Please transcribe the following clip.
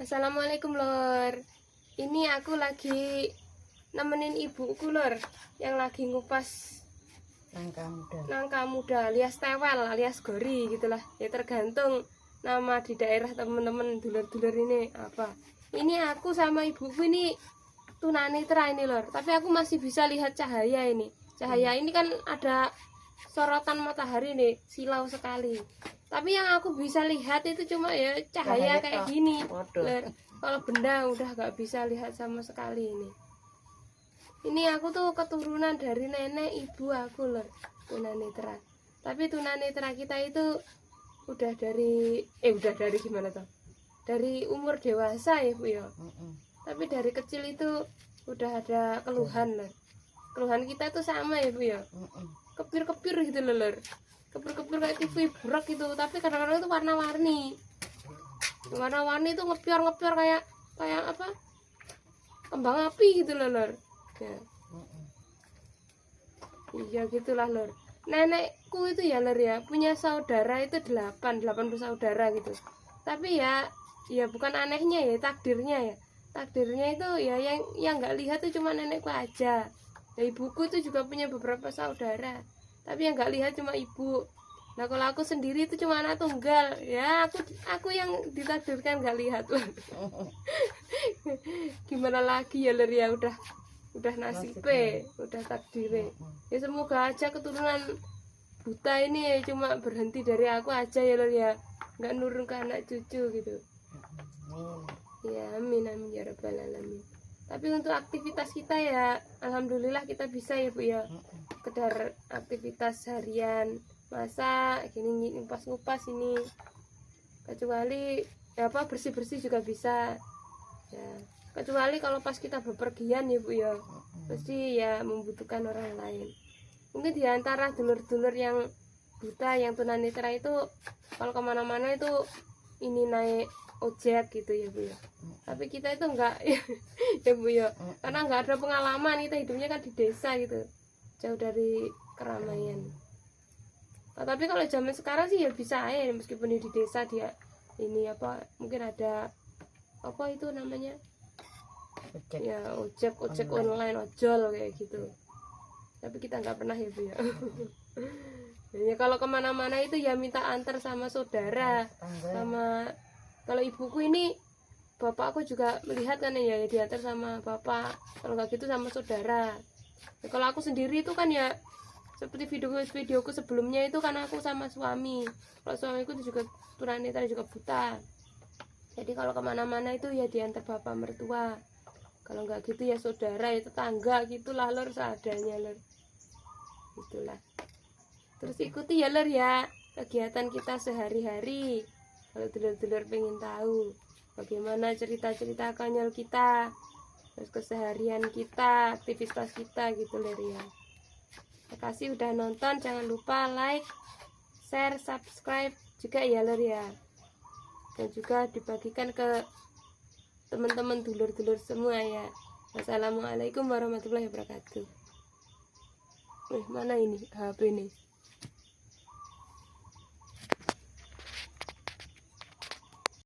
Assalamualaikum lor. Ini aku lagi nemenin ibuku lor, yang lagi ngupas nangka muda alias tewel alias gori gitulah. Ya tergantung nama di daerah temen-temen dulur-dulur ini apa. Ini aku sama ibuku ini tunanetra ini lor, tapi aku masih bisa lihat cahaya ini. Cahaya ini kan ada sorotan matahari nih, silau sekali. Tapi yang aku bisa lihat itu cuma ya cahaya kayak gini. Kalau benda udah gak bisa lihat sama sekali ini. Ini aku tuh keturunan dari nenek ibu aku loh, tunanetra. Tapi tunanetra kita itu udah dari gimana tuh? Dari umur dewasa ya Bu ya. Tapi dari kecil itu udah ada keluhan loh. Keluhan kita tuh sama ya Bu ya. Kepir-kepir gitu loh lor. Kepir-kepir kayak TV burak gitu, tapi kadang-kadang itu warna-warni itu ngepior kayak apa, kembang api gitu loh lor ya. Iya gitulah lor. Nenekku itu ya lor ya punya saudara itu 8 bersaudara gitu. Tapi ya bukan anehnya ya, takdirnya itu ya yang nggak lihat tuh cuma nenekku aja. Ya, ibuku itu juga punya beberapa saudara, tapi yang nggak lihat cuma ibu. Nah kalau aku sendiri itu cuma anak tunggal ya, aku yang ditakdirkan nggak lihat loh. Gimana lagi ya lor ya, udah nasibnya, udah takdirnya. Ya semoga aja keturunan buta ini cuma berhenti dari aku aja ya lor ya, nggak nurun ke anak cucu gitu. Ya amin amin ya rabbal alamin. Tapi untuk aktivitas kita ya alhamdulillah kita bisa ya Bu ya. Sekedar aktivitas harian, masak gini, ngupas ini. Kecuali ya apa bersih-bersih juga bisa. Ya, kecuali kalau pas kita bepergian ya Bu ya. Pasti ya membutuhkan orang lain. Mungkin di antara dulur-dulur yang buta, yang tunanetra itu kalau kemana-mana itu ini naik ojek gitu ya Bu ya. Tapi kita itu enggak ya Bu ya, karena enggak ada pengalaman, kita hidupnya kan di desa gitu, jauh dari keramaian. Nah, tapi kalau zaman sekarang sih ya bisa ya, meskipun di desa dia ini apa mungkin ada apa itu namanya ojek. Ya ojek online, ojol kayak gitu. Tapi kita nggak pernah ya Bu ya. Ya kalau kemana-mana itu ya minta antar sama saudara, sama kalau ibuku ini bapakku juga melihat kan ya diantar sama bapak, kalau nggak gitu sama saudara. Ya, kalau aku sendiri itu kan ya seperti videoku sebelumnya itu kan aku sama suami. Kalau suamiku itu juga tunanetra juga buta. Jadi kalau kemana-mana itu ya diantar bapak mertua. Kalau nggak gitu ya saudara, ya tetangga gitulah lor, seadanya lor. Itulah. Terus ikuti ya lor ya kegiatan kita sehari-hari. Kalau dulur-dulur pengen tahu bagaimana cerita-cerita konyol kita, terus keseharian kita, aktivitas kita gitu lor ya. Terima kasih udah nonton, jangan lupa like, share, subscribe juga ya lor ya. Dan juga dibagikan ke teman-teman dulur-dulur semua ya. Wassalamualaikum warahmatullahi wabarakatuh. Mana ini HP nih?